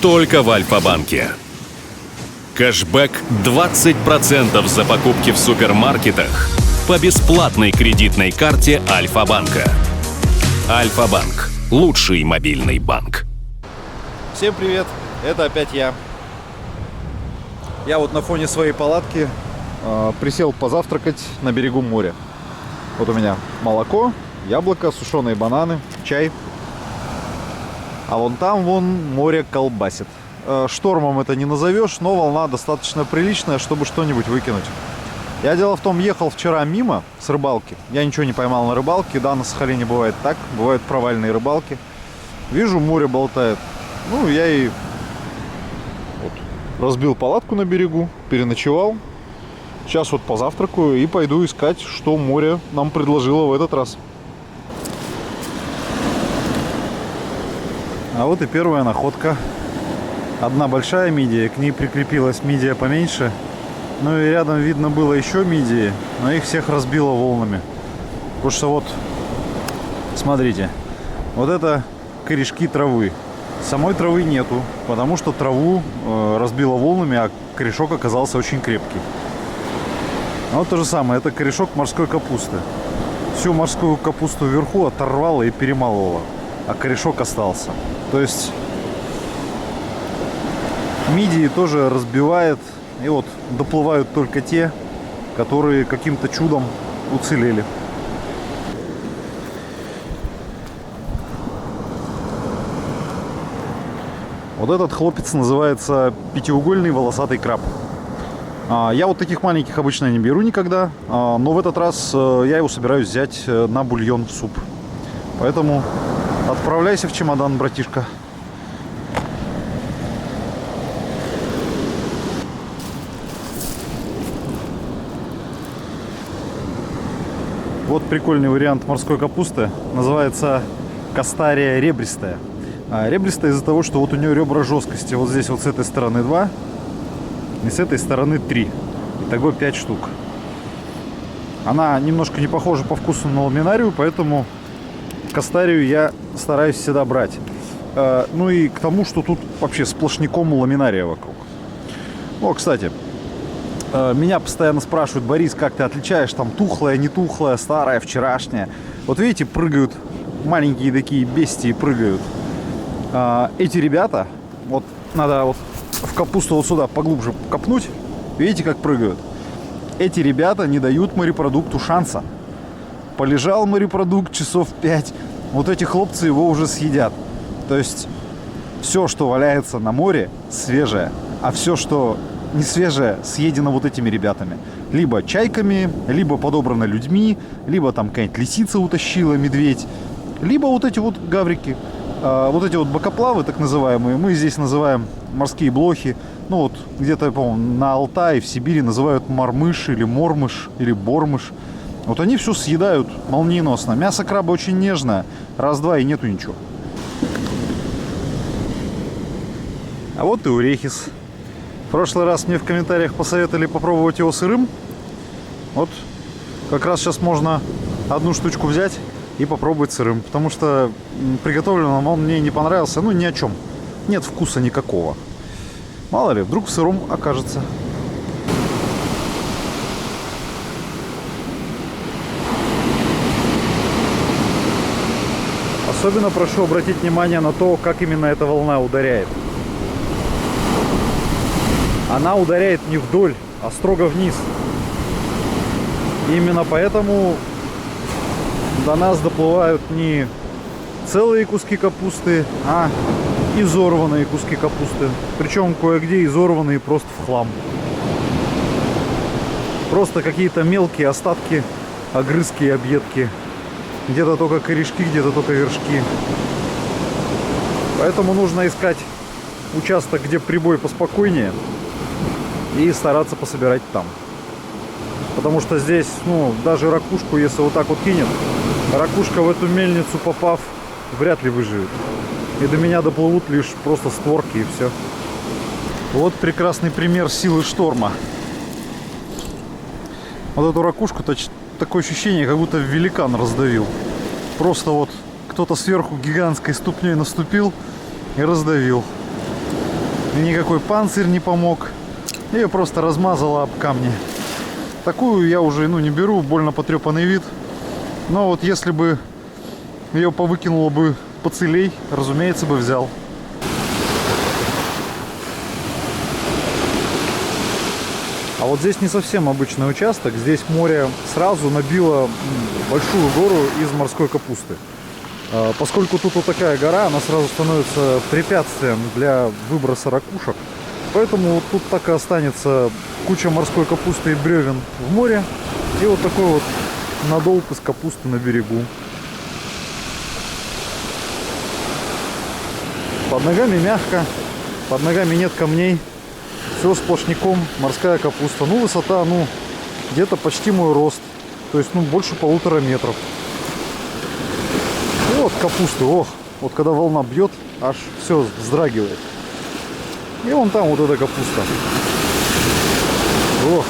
только в Альфа-банке. Кэшбэк 20% за покупки в супермаркетах по бесплатной кредитной карте Альфа-банка. Альфа-банк – лучший мобильный банк. Всем привет, это опять я. Я вот на фоне своей палатки присел позавтракать на берегу моря. Вот у меня молоко, яблоко, сушеные бананы, чай. А вон там море колбасит. Штормом это не назовешь, но волна достаточно приличная, чтобы что-нибудь выкинуть. Я, дело в том, ехал вчера мимо с рыбалки. Я ничего не поймал на рыбалке. Да, на Сахалине бывает так, бывают провальные рыбалки. Вижу, море болтает. Ну, я и вот разбил палатку на берегу, переночевал. Сейчас вот позавтракаю и пойду искать, что море нам предложило в этот раз. А вот и первая находка. Одна большая мидия, к ней прикрепилась мидия поменьше. Ну и рядом видно было еще мидии, но их всех разбило волнами. Потому что вот, смотрите, вот это корешки травы. Самой травы нету, потому что траву разбило волнами, а корешок оказался очень крепкий. А вот то же самое, это корешок морской капусты. Всю морскую капусту вверху оторвало и перемололо, а корешок остался. То есть мидии тоже разбивает, и вот доплывают только те, которые каким-то чудом уцелели. Вот этот хлопец называется пятиугольный волосатый краб. Я вот таких маленьких обычно не беру никогда, но в этот раз я его собираюсь взять на бульон в суп. Поэтому отправляйся в чемодан, братишка. Вот прикольный вариант морской капусты. Называется кастария ребристая. Ребристая из-за того, что вот у нее ребра жесткости. Вот здесь вот с этой стороны 2. И с этой стороны 3. Итого 5 штук. Она немножко не похожа по вкусу на ламинарию, поэтому кастарию я стараюсь всегда брать. Ну и к тому, что тут вообще сплошняком ламинария вокруг. О, кстати, меня постоянно спрашивают: Борис, как ты отличаешь там тухлое, не тухлое, старое, вчерашнее? Вот видите, прыгают маленькие такие бестии, прыгают. Эти ребята, вот надо вот в капусту вот сюда поглубже копнуть. Видите, как прыгают? Эти ребята не дают морепродукту шанса. Полежал морепродукт часов 5. Вот эти хлопцы его уже съедят. То есть все, что валяется на море, свежее. А все, что не свежее, съедено вот этими ребятами. Либо чайками, либо подобрано людьми, либо там какая-нибудь лисица утащила, медведь. Либо вот эти вот гаврики. Вот эти вот бокоплавы, так называемые, мы здесь называем морские блохи. Ну вот где-то, по-моему, на Алтае, в Сибири называют мормыш или мормыш или бормыш. Вот они все съедают молниеносно. Мясо краба очень нежное. Раз-два и нету ничего. А вот и урехис. В прошлый раз мне в комментариях посоветовали попробовать его сырым. Вот как раз сейчас можно одну штучку взять и попробовать сырым. Потому что приготовленным он мне не понравился. Ну, ни о чем. Нет вкуса никакого. Мало ли, вдруг в сыром окажется. Особенно прошу обратить внимание на то, как именно эта волна ударяет. Она ударяет не вдоль, а строго вниз. И именно поэтому до нас доплывают не целые куски капусты, а изорванные куски капусты. Причем кое-где изорванные просто в хлам. Просто какие-то мелкие остатки, огрызки и объедки. Где-то только корешки, где-то только вершки. Поэтому нужно искать участок, где прибой поспокойнее, и стараться пособирать там. Потому что здесь, ну, даже ракушку, если вот так вот кинет, ракушка в эту мельницу попав, вряд ли выживет. И до меня доплывут лишь просто створки и все. Вот прекрасный пример силы шторма. Вот эту ракушку-то такое ощущение, как будто великан раздавил. Просто вот кто-то сверху гигантской ступней наступил и раздавил. никакой панцирь не помог. Ее просто размазало об камни. Такую я уже не беру, больно потрепанный вид. Но вот если бы ее повыкинуло бы поцелей, разумеется, бы взял. А вот здесь не совсем обычный участок. Здесь море сразу набило большую гору из морской капусты. Поскольку тут вот такая гора, она сразу становится препятствием для выброса ракушек. Поэтому вот тут так и останется куча морской капусты и бревен в море. И вот такой вот надолб из капусты на берегу. Под ногами мягко, под ногами нет камней. Все сплошняком морская капуста. Ну, высота, где-то почти мой рост. То есть, больше 1,5 метров. Вот капусты, ох. Вот когда волна бьет, аж все вздрагивает. И вон там вот эта капуста. Ох.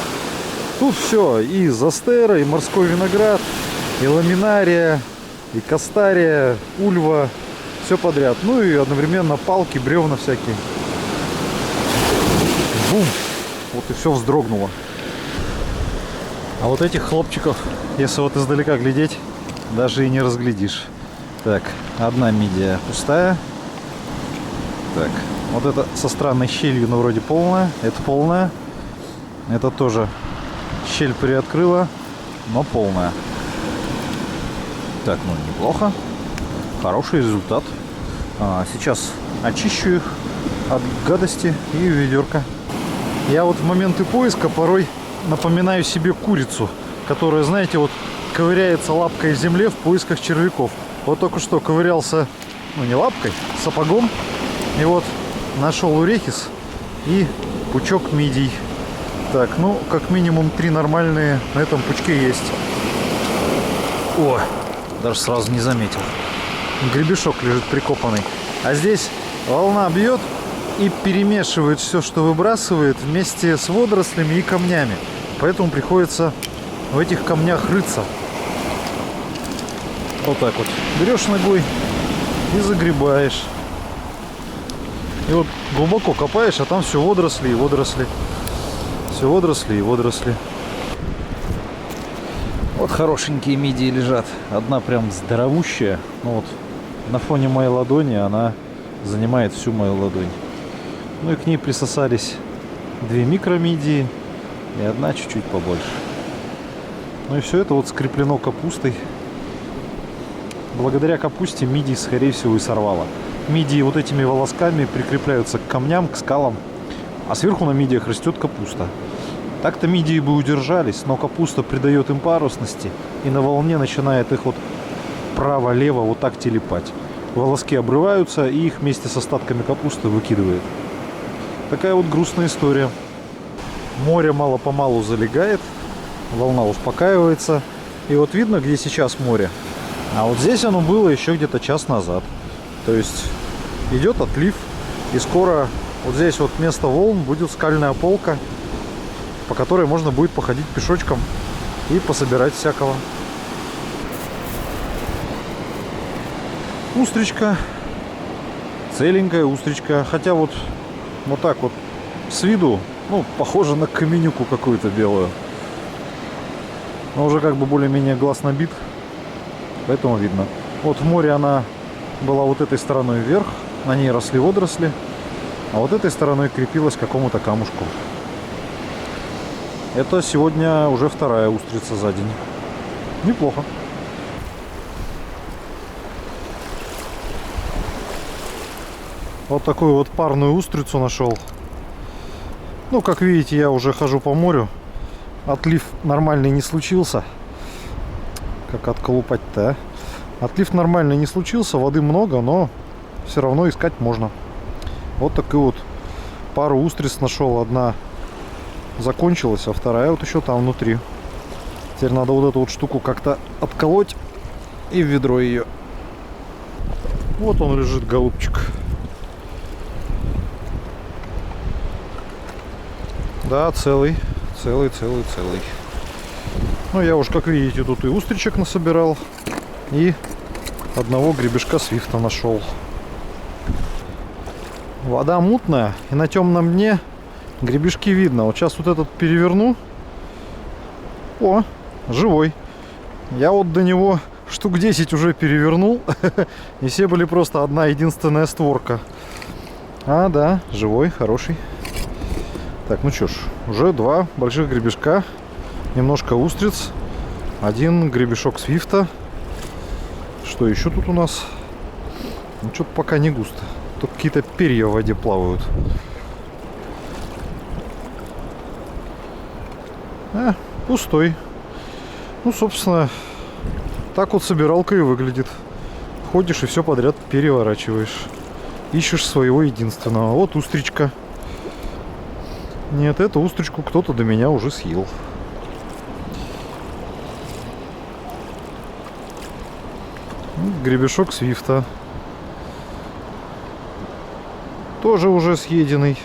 Тут все. И застера, и морской виноград, и ламинария, и кастария, ульва. Все подряд. Ну и одновременно палки, бревна всякие. Бум! Вот и все вздрогнуло. А вот этих хлопчиков, если вот издалека глядеть, даже и не разглядишь. Так, одна мидия пустая. Так, вот это со странной щелью, но вроде полная. Это полная. Это тоже щель приоткрыла, но полная. Так, неплохо. Хороший результат. Сейчас очищу их от гадости и в ведерко. Я вот в моменты поиска порой напоминаю себе курицу, которая, знаете, вот ковыряется лапкой в земле в поисках червяков. Вот только что ковырялся, не лапкой, сапогом. И вот нашел урехис и пучок мидий. Так, как минимум 3 нормальные на этом пучке есть. О, даже сразу не заметил. Гребешок лежит прикопанный. А здесь волна бьет и перемешивает все, что выбрасывает, вместе с водорослями и камнями. Поэтому приходится в этих камнях рыться. Вот так вот. Берешь ногой и загребаешь. И вот глубоко копаешь, а там все водоросли и водоросли. Все водоросли и водоросли. Вот хорошенькие мидии лежат. Одна прям здоровущая. На фоне моей ладони она занимает всю мою ладонь. И к ней присосались 2 микромидии и одна чуть-чуть побольше. И все это вот скреплено капустой. Благодаря капусте мидии, скорее всего, и сорвало. Мидии вот этими волосками прикрепляются к камням, к скалам, а сверху на мидиях растет капуста. Так-то мидии бы удержались, но капуста придает им парусности и на волне начинает их вот право-лево вот так телепать. Волоски обрываются и их вместе с остатками капусты выкидывает. Такая вот грустная история. Море мало-помалу залегает, волна успокаивается. И вот видно, где сейчас море. А вот здесь оно было еще где-то час назад. То есть идет отлив, и скоро вот здесь вот вместо волн будет скальная полка, по которой можно будет походить пешочком и пособирать всякого. Устричка. Целенькая устричка. Хотя вот так вот с виду, похоже на каменюку какую-то белую. Но уже как бы более-менее глаз набит. Поэтому видно. Вот в море она была вот этой стороной вверх. На ней росли водоросли. А вот этой стороной крепилась к какому-то камушку. Это сегодня уже 2-я устрица за день. Неплохо. Вот такую вот парную устрицу нашел. Как видите, я уже хожу по морю. Отлив нормальный не случился. Как отколупать-то, а? Отлив нормальный не случился, воды много, но все равно искать можно. Вот такую вот пару устриц нашел. Одна закончилась, а 2-я вот еще там внутри. Теперь надо вот эту вот штуку как-то отколоть и в ведро ее. Вот он лежит, голубчик. Да, целый. Целый. Я уж, как видите, тут и устричек насобирал, и одного гребешка свифта нашел. Вода мутная, и на темном дне гребешки видно. Вот сейчас вот этот переверну. О, живой. Я вот до него штук 10 уже перевернул. И все были просто одна единственная створка. А, да, живой, хороший. Так, ну что ж, уже 2 больших гребешка. Немножко устриц. 1 гребешок свифта. Что еще тут у нас? Ну, что-то пока не густо. Тут какие-то перья в воде плавают. Пустой. Ну, собственно, так вот собиралка и выглядит. Ходишь и все подряд переворачиваешь. Ищешь своего единственного. Вот устричка. Нет, эту устричку кто-то до меня уже съел. Гребешок свифта. Тоже уже съеденный.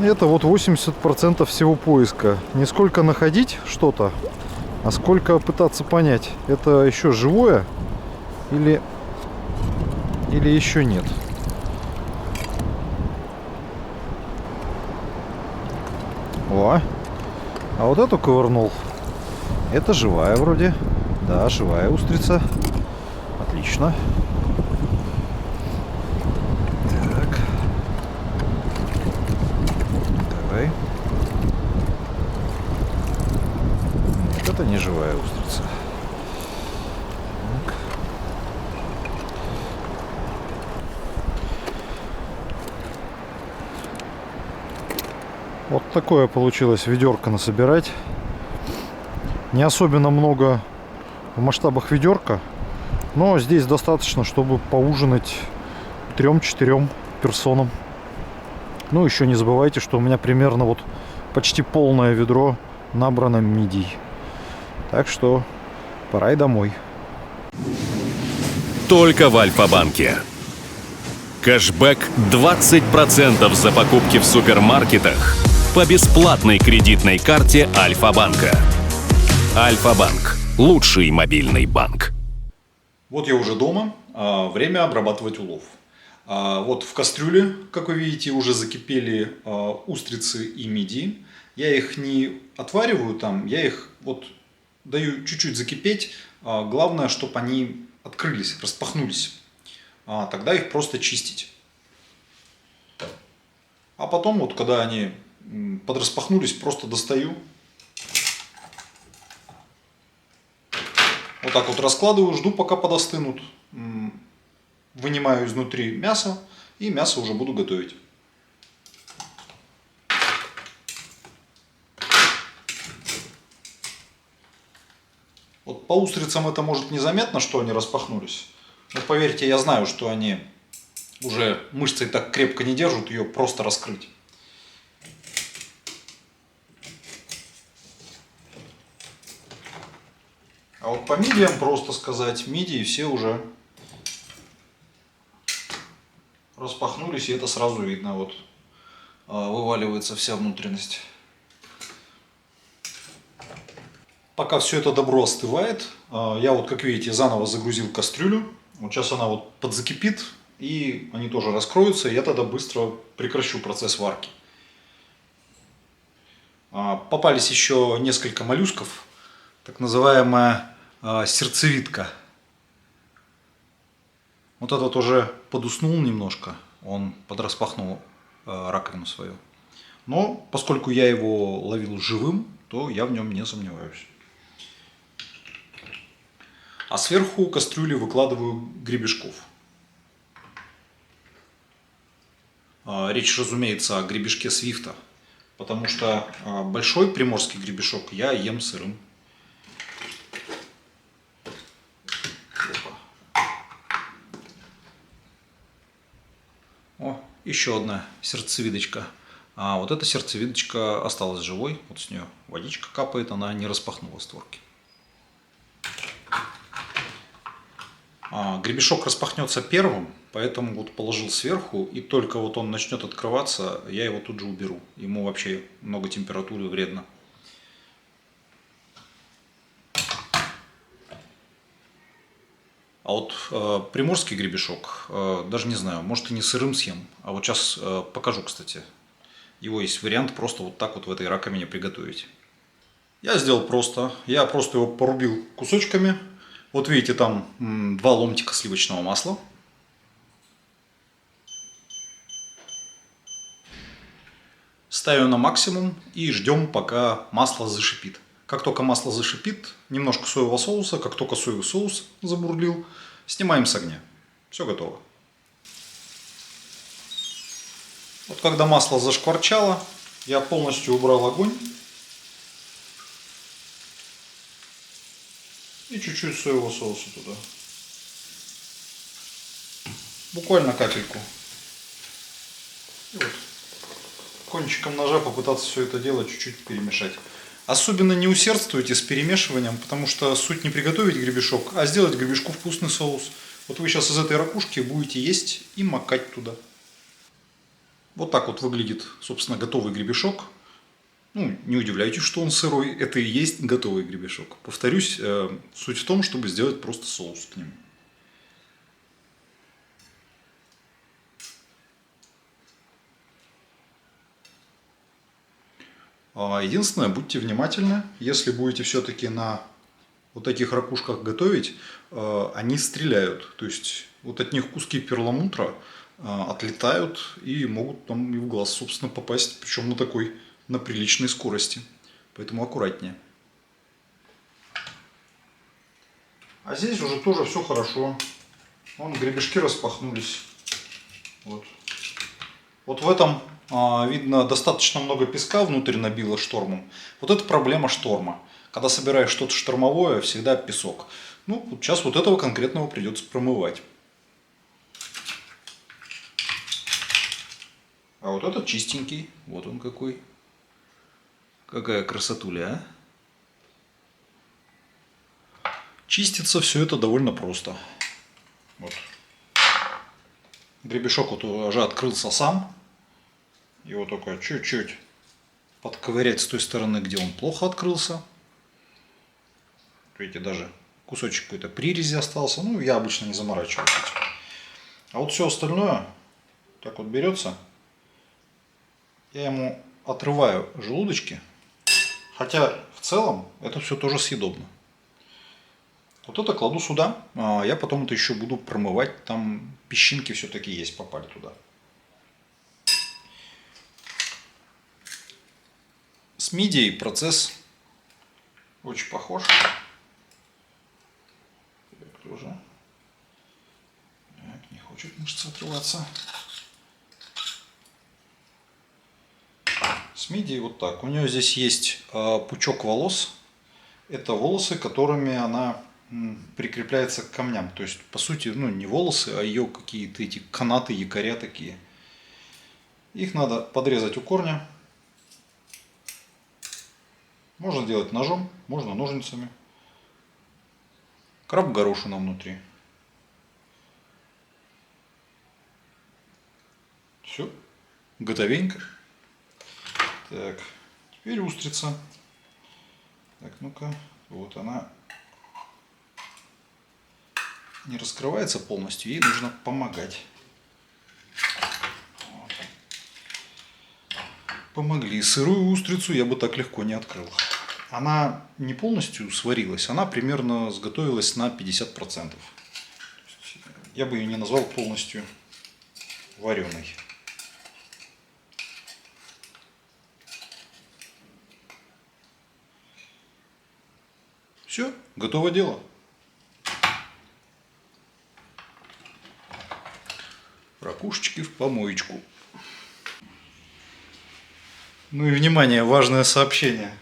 Это вот 80% всего поиска. Не сколько находить что-то, а сколько пытаться понять, это еще живое или еще нет. О, а вот эту ковырнул. Это живая вроде. Да, живая устрица. Отлично. Так. Давай. Нет, это не живая устрица. Так. Вот такое получилось ведерко насобирать. Не особенно много в масштабах ведерка, но здесь достаточно, чтобы поужинать 3-4 персонам. Ну, еще не забывайте, что у меня примерно вот почти полное ведро набрано мидий. Так что пора и домой. Только в Альфа-банке. Кэшбэк 20% за покупки в супермаркетах по бесплатной кредитной карте Альфа-банка. Альфа-банк. Лучший мобильный банк. Вот я уже дома. Время обрабатывать улов. Вот в кастрюле, как вы видите, уже закипели устрицы и мидии. Я их не отвариваю там, я их вот даю чуть-чуть закипеть. Главное, чтобы они открылись, распахнулись. Тогда их просто чистить. А потом, вот когда они подраспахнулись, просто достаю. Вот так вот раскладываю, жду, пока подостынут. Вынимаю изнутри мясо, и мясо уже буду готовить. Вот по устрицам это может незаметно, что они распахнулись. Но поверьте, я знаю, что они уже мышцей так крепко не держат, ее просто раскрыть. А вот по мидиям просто сказать, мидии все уже распахнулись, и это сразу видно, вот вываливается вся внутренность. Пока все это добро остывает, я вот, как видите, заново загрузил кастрюлю. Вот сейчас она вот подзакипит, и они тоже раскроются, и я тогда быстро прекращу процесс варки. Попались еще несколько моллюсков, так называемая сердцевидка. Вот этот уже подуснул немножко, он подраспахнул раковину свою. Но поскольку я его ловил живым, то я в нем не сомневаюсь. А сверху кастрюли выкладываю гребешков. Речь, разумеется, о гребешке свифта, потому что большой приморский гребешок я ем сырым. О, еще одна сердцевидочка. А вот эта сердцевидочка осталась живой. Вот с нее водичка капает, она не распахнула створки. Гребешок распахнется первым, поэтому вот положил сверху, и только вот он начнет открываться, я его тут же уберу. Ему вообще много температуры вредно. А вот приморский гребешок, даже не знаю, может и не сырым съем. А вот сейчас покажу, кстати. Его есть вариант просто вот так вот в этой раковине приготовить. Я сделал просто. Я просто его порубил кусочками. Вот видите, там 2 ломтика сливочного масла. Ставим на максимум и ждем, пока масло зашипит. Как только масло зашипит, немножко соевого соуса. Как только соевый соус забурлил, снимаем с огня. Все готово. Вот когда масло зашкварчало, я полностью убрал огонь. И чуть-чуть соевого соуса туда. Буквально капельку. И вот кончиком ножа попытаться все это дело чуть-чуть перемешать. Особенно не усердствуйте с перемешиванием, потому что суть не приготовить гребешок, а сделать гребешку вкусный соус. Вот вы сейчас из этой ракушки будете есть и макать туда. Вот так вот выглядит, собственно, готовый гребешок. Ну, не удивляйтесь, что он сырой. Это и есть готовый гребешок. Повторюсь, суть в том, чтобы сделать просто соус к нему. Единственное, будьте внимательны, если будете все-таки на вот таких ракушках готовить, они стреляют. То есть вот от них куски перламутра отлетают и могут там и в глаз, собственно, попасть, причем на приличной скорости. Поэтому аккуратнее. А здесь уже тоже все хорошо. Вон гребешки распахнулись. Вот. Вот в этом видно достаточно много песка внутрь набило штормом. Вот это проблема шторма. Когда собираешь что-то штормовое, всегда песок. Ну, вот сейчас вот этого конкретного придется промывать. А вот этот чистенький. Вот он какой. Какая красотуля, а? Чистится все это довольно просто. Вот. Гребешок вот уже открылся сам. Его только чуть-чуть подковырять с той стороны, где он плохо открылся. Видите, даже кусочек какой-то прирези остался. Ну, я обычно не заморачиваюсь этим. А вот все остальное так вот берется. Я ему отрываю желудочки. Хотя в целом это все тоже съедобно. Вот это кладу сюда. Я потом это еще буду промывать. Там песчинки все-таки есть, попали туда. С мидией процесс очень похож. Так, тоже. Так, не хочет мышца отрываться. С мидией вот так. У нее здесь есть пучок волос. Это волосы, которыми она прикрепляется к камням. То есть, по сути, ну, не волосы, а ее какие-то эти канаты, якоря такие. Их надо подрезать у корня. Можно делать ножом, можно ножницами. Краб-горошина внутри. Все, готовенько. Так, теперь устрица. Так, ну-ка, вот она не раскрывается полностью, ей нужно помогать. Вот. Помогли. Сырую устрицу я бы так легко не открыл. Она не полностью сварилась, она примерно сготовилась на 50%. Я бы ее не назвал полностью вареной. Все, готово дело. Ракушечки в помоечку. Ну и внимание, важное сообщение.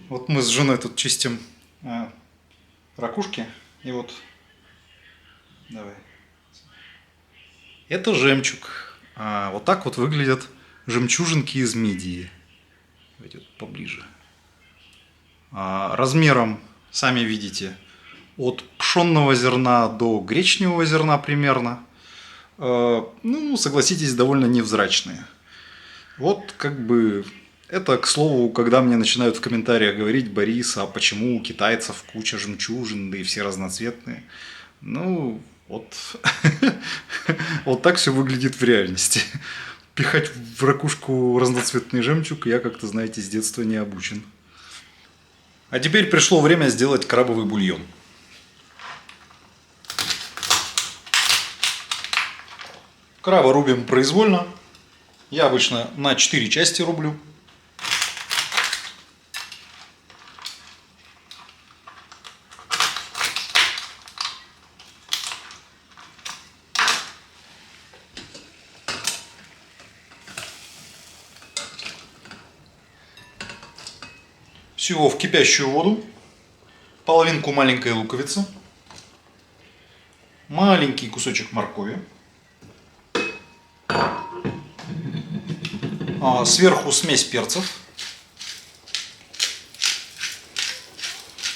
Вот мы с женой тут чистим ракушки. И вот, давай. Это жемчуг. Вот так вот выглядят жемчужинки из мидии. Давайте поближе. Размером, сами видите, от пшенного зерна до гречневого зерна примерно. Ну, согласитесь, довольно невзрачные. Вот как бы это, к слову, когда мне начинают в комментариях говорить: Борис, а почему у китайцев куча жемчужин, да и все разноцветные? Ну, вот, вот так все выглядит в реальности. Пихать в ракушку разноцветный жемчуг я как-то, знаете, с детства не обучен. А теперь пришло время сделать крабовый бульон. Краба рубим произвольно. Я обычно на 4 части рублю. Всего в кипящую воду, половинку маленькой луковицы, маленький кусочек моркови, сверху смесь перцев,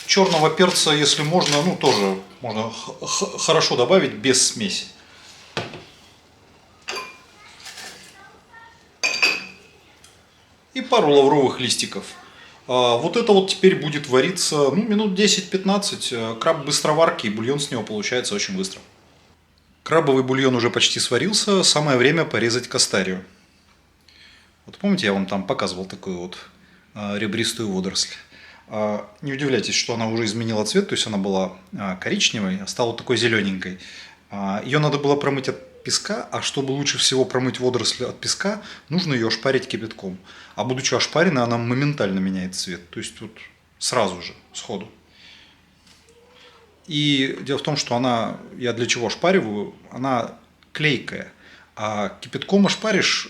черного перца, если можно, ну тоже можно хорошо добавить без смеси. И пару лавровых листиков. Вот это вот теперь будет вариться минут 10-15. Краб быстроварки, и бульон с него получается очень быстро. Крабовый бульон уже почти сварился, самое время порезать кастарию. Вот помните, я вам там показывал такую вот ребристую водоросль. Не удивляйтесь, что она уже изменила цвет, то есть она была коричневой, а стала такой зелененькой. Ее надо было промыть от песка, а чтобы лучше всего промыть водоросли от песка, нужно ее ошпарить кипятком. А будучи ошпаренной, она моментально меняет цвет, то есть вот сразу же, сходу. И дело в том, что я для чего ошпариваю, она клейкая, а кипятком ошпаришь,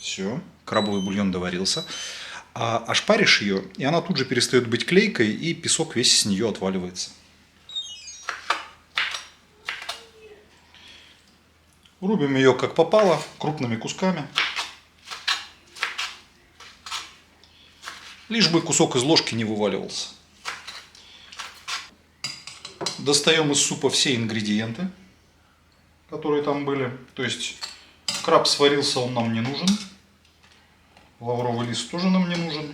все, крабовый бульон доварился, а ошпаришь ее, и она тут же перестает быть клейкой, и песок весь с нее отваливается. Рубим ее как попало, крупными кусками. Лишь бы кусок из ложки не вываливался. Достаем из супа все ингредиенты, которые там были. То есть краб сварился, он нам не нужен. Лавровый лист тоже нам не нужен.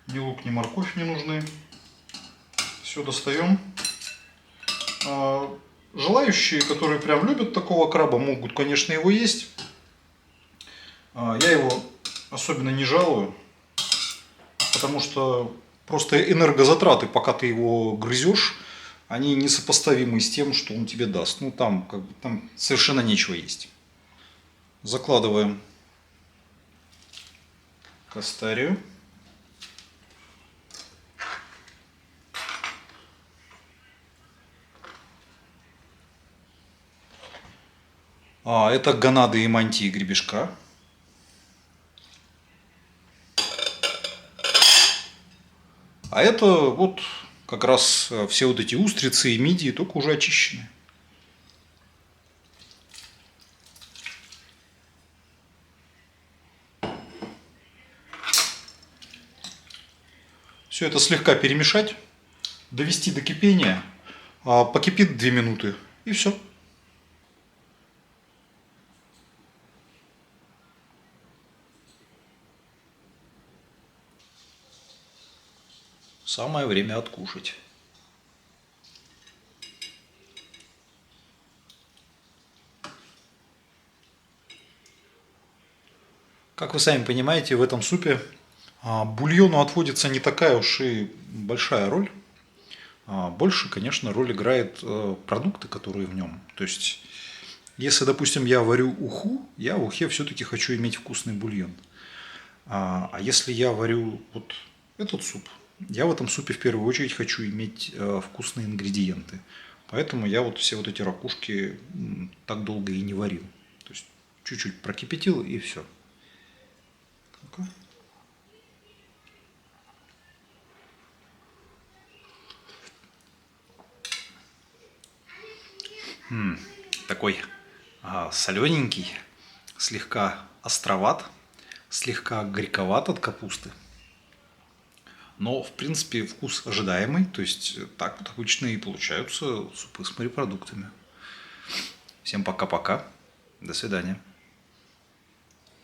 Ни лук, ни морковь не нужны. Все достаем. Желающие, которые прям любят такого краба, могут, конечно, его есть. Я его особенно не жалую, потому что просто энергозатраты, пока ты его грызешь, они несопоставимы с тем, что он тебе даст. Ну, там совершенно нечего есть. Закладываем кастарию. Это гонады и мантии гребешка. А это вот как раз все вот эти устрицы и мидии, только уже очищенные. Все это слегка перемешать, довести до кипения, покипит 2 минуты и все. Самое время откушать. Как вы сами понимаете, в этом супе бульону отводится не такая уж и большая роль. Больше, конечно, роль играет продукты, которые в нем. То есть, если, допустим, я варю уху, я в ухе все-таки хочу иметь вкусный бульон. А если я варю вот этот суп, я в этом супе в первую очередь хочу иметь вкусные ингредиенты. Поэтому я вот все вот эти ракушки так долго и не варил. То есть чуть-чуть прокипятил и все. Такой солененький, слегка островат, слегка горьковат от капусты. Но, в принципе, вкус ожидаемый. То есть, так вот обычно и получаются супы с морепродуктами. Всем пока-пока. До свидания.